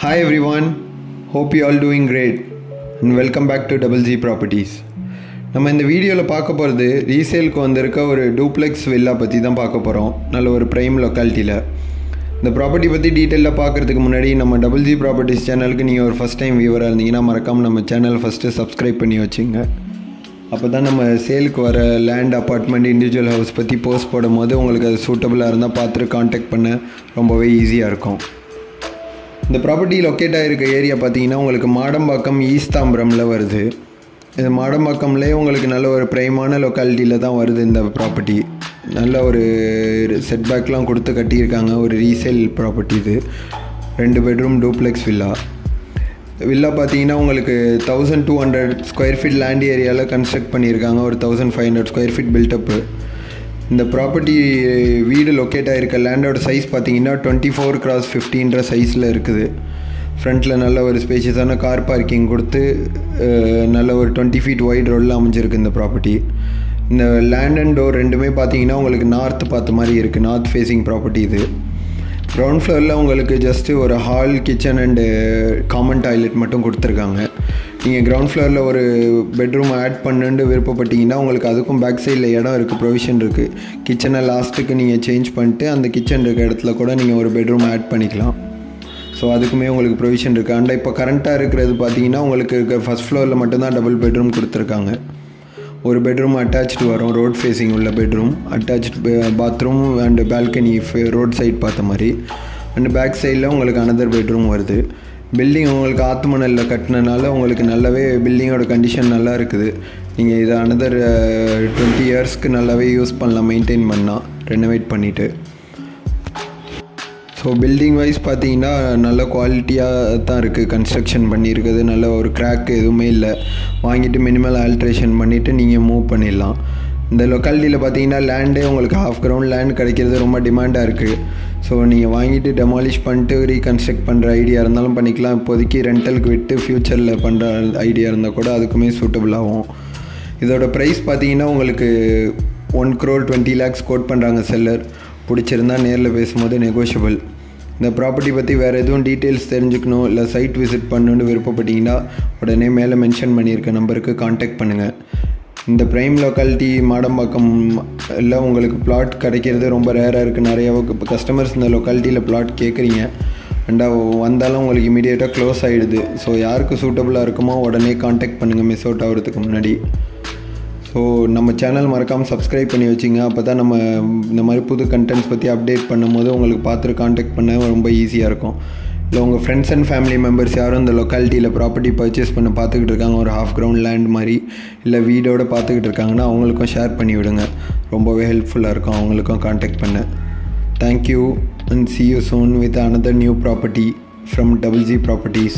Hi everyone, hope you all doing great and welcome back to Double G Properties. நம்ம இந்த வீடியோவில் பார்க்க போகிறது ரீசேலுக்கு வந்திருக்க ஒரு டூப்ளெக்ஸ் வில்லா பற்றி தான் பார்க்க போகிறோம். நல்ல ஒரு ப்ரைம் லொக்காலிட்டியில். இந்த ப்ராப்பர்ட்டி பற்றி டீட்டெயிலாக பார்க்குறதுக்கு முன்னாடி நம்ம டபுள் ஜி ப்ராப்பர்ட்டிஸ் சேனலுக்கு நீங்கள் ஒரு ஃபஸ்ட் டைம் வியூவராக இருந்தீங்கன்னா மறக்காமல் நம்ம சேனல் ஃபஸ்ட்டு சப்ஸ்கிரைப் பண்ணி வச்சுங்க. அப்போ தான் நம்ம சேலுக்கு வர லேண்ட், அப்பார்ட்மெண்ட், இண்டிவிஜுவல் ஹவுஸ் பற்றி போஸ்ட் போடும் போது உங்களுக்கு அது சூட்டபுளாக இருந்தால் பார்த்துட்டு காண்டாக்ட் பண்ண ரொம்பவே ஈஸியாக இருக்கும். இந்த ப்ராப்பர்ட்டி லொக்கேட் ஆகிருக்க ஏரியா பார்த்தீங்கன்னா உங்களுக்கு மாடம்பாக்கம் ஈஸ்தாம்பரமில் வருது. இது மாடம்பாக்கம்லேயே உங்களுக்கு நல்ல ஒரு ப்ரைமான லொக்காலிட்டியில் தான் வருது இந்த ப்ராப்பர்ட்டி. நல்ல ஒரு செட்பேக்லாம் கொடுத்து கட்டியிருக்காங்க. ஒரு ரீசேல் ப்ராப்பர்ட்டி இது. 2 பெட்ரூம் டூப்ளெக்ஸ் வில்லா பார்த்தீங்கன்னா உங்களுக்கு 1200 ஸ்கொயர் ஃபீட் லேண்ட் ஏரியாவில் கன்ஸ்ட்ரக்ட் பண்ணியிருக்காங்க. ஒரு 1500 ஸ்கொயர் ஃபீட் பில்டப்பு. இந்த ப்ராப்பர்ட்டி வீடு லொக்கேட் ஆகிருக்க லேண்டோட சைஸ் பார்த்தீங்கன்னா 24x15 சைஸில் இருக்குது. ஃப்ரண்ட்டில் நல்ல ஒரு ஸ்பேஷியஸான கார் பார்க்கிங் கொடுத்து நல்ல ஒரு 20 ஃபீட் வைட் ரோடில் அமைஞ்சிருக்கு இந்த ப்ராப்பர்ட்டி. இந்த லேண்ட் அண்ட் டோர் ரெண்டுமே பார்த்தீங்கன்னா உங்களுக்கு நார்த் பார்த்த மாதிரி இருக்குது. நார்த் ஃபேஸிங் ப்ராப்பர்ட்டி இது. கிரவுண்ட் ஃப்ளோரில் உங்களுக்கு ஜஸ்ட்டு ஒரு hall, kitchen and common toilet மட்டும் கொடுத்துருக்காங்க. நீங்கள் கிரவுண்ட் ஃப்ளோரில் ஒரு பெட்ரூம் ஆட் பண்ணுன்னு விருப்பப்பட்டீங்கன்னா உங்களுக்கு அதுக்கும் பேக் சைடில் இடம் இருக்குது, ப்ரொவிஷன் இருக்குது. கிச்சனை லாஸ்ட்டுக்கு நீங்கள் சேஞ்ச் பண்ணிட்டு அந்த கிச்சன் இருக்க இடத்துல கூட நீங்கள் ஒரு பெட்ரூம் ஆட் பண்ணிக்கலாம். ஸோ அதுக்குமே உங்களுக்கு ப்ரொவிஷன் இருக்குது. அண்ட் இப்போ கரண்ட்டாக இருக்கிறது பார்த்தீங்கன்னா உங்களுக்கு ஃபஸ்ட் ஃப்ளோரில் மட்டும்தான் டபுள் பெட்ரூம் கொடுத்துருக்காங்க. ஒரு பெட்ரூம் அட்டாச்சு வரும், ரோட் ஃபேஸிங் உள்ள bedroom, attach bathroom and balcony road side பார்த்த மாதிரி. அண்டு பேக் சைடில் உங்களுக்கு அனதர் பெட்ரூம் வருது. பில்டிங் உங்களுக்கு ஆத்துமணலில் கட்டினனால உங்களுக்கு நல்லாவே பில்டிங்கோட கண்டிஷன் நல்லா இருக்குது. நீங்கள் இதை அனதர் 20 இயர்ஸ்க்கு நல்லாவே யூஸ் பண்ணலாம், மெயின்டைன் பண்ணால் ரெனோவேட் பண்ணிவிட்டு. ஸோ பில்டிங் வைஸ் பார்த்தீங்கன்னா நல்ல குவாலிட்டியாக தான் இருக்குது. கன்ஸ்ட்ரக்ஷன் பண்ணியிருக்குது. நல்ல ஒரு கிராக் எதுவுமே இல்லை. வாங்கிட்டு மினிமல் ஆல்ட்ரேஷன் பண்ணிவிட்டு நீங்கள் மூவ் பண்ணிடலாம். இந்த லொக்காலிட்டியில் பார்த்தீங்கன்னா லேண்டே உங்களுக்கு ஹாஃப் கிரவுண்ட் லேண்ட் கிடைக்கிறது ரொம்ப டிமாண்டாக இருக்குது. ஸோ நீங்கள் வாங்கிட்டு டெமாலிஷ் பண்ணிட்டு ரீகன்ஸ்ட்ரக்ட் பண்ணுற ஐடியா இருந்தாலும் பண்ணிக்கலாம். இப்போதைக்கு ரெண்டலுக்கு விட்டு ஃப்யூச்சரில் பண்ணுற ஐடியா இருந்தால் கூட அதுக்குமே சூட்டபுள் ஆகும். இதோட ப்ரைஸ் பார்த்தீங்கன்னா உங்களுக்கு 1,20 lakhs கோட் பண்ணுறாங்க செல்லர். பிடிச்சிருந்தால் நேரில் பேசும்போது நெகோஷியபிள். இந்த ப்ராப்பர்ட்டி பற்றி வேறு எதுவும் டீட்டெயில்ஸ் தெரிஞ்சுக்கணும் இல்லை சைட் விசிட் பண்ணணுன்னு விருப்பப்பட்டீங்கன்னா உடனே மேலே மென்ஷன் பண்ணியிருக்க நம்பருக்கு காண்டாக்ட் பண்ணுங்கள். இந்த ப்ரைம் லொக்காலிட்டி மாடம்பாக்கம் எல்லாம் உங்களுக்கு பிளாட் கிடைக்கிறது ரொம்ப ரேராக இருக்குது. நிறையா கஸ்டமர்ஸ் இந்த லொக்காலிட்டியில் பிளாட் கேட்குறீங்க. வந்தாலும் உங்களுக்கு இமீடியட்டாக க்ளோஸ் ஆகிடுது. ஸோ யாருக்கு சூட்டபுளாக இருக்குமோ உடனே காண்டாக்ட் பண்ணுங்கள் மிஸ் அவுட் ஆகிறதுக்கு முன்னாடி. ஸோ நம்ம சேனல் மறக்காமல் சப்ஸ்கிரைப் பண்ணி வச்சுங்க. அப்போ தான் நம்ம இந்த மாதிரி புது கண்டென்ட்ஸ் பற்றி அப்டேட் பண்ணும் போது உங்களுக்கு பார்த்துட்டு காண்டாக்ட் பண்ண ரொம்ப ஈஸியாக இருக்கும். இல்லை உங்கள் ஃப்ரெண்ட்ஸ் அண்ட் ஃபேமிலி மெம்பர்ஸ் யாரும் இந்த லொக்காலிட்டியில் ப்ராப்பர்ட்டி பர்ச்சேஸ் பண்ண பார்த்துக்கிட்டு இருக்காங்க, ஒரு ஹாஃப் கிரவுண்ட் லேண்ட் மாதிரி இல்லை வீடோடு பார்த்துக்கிட்டு இருக்காங்கன்னா அவங்களுக்கும் ஷேர் பண்ணி விடுங்க. ரொம்பவே ஹெல்ப்ஃபுல்லாக இருக்கும் அவங்களுக்கும் காண்டாக்ட் பண்ண. Thank you and see you soon with another new property from Double G Properties.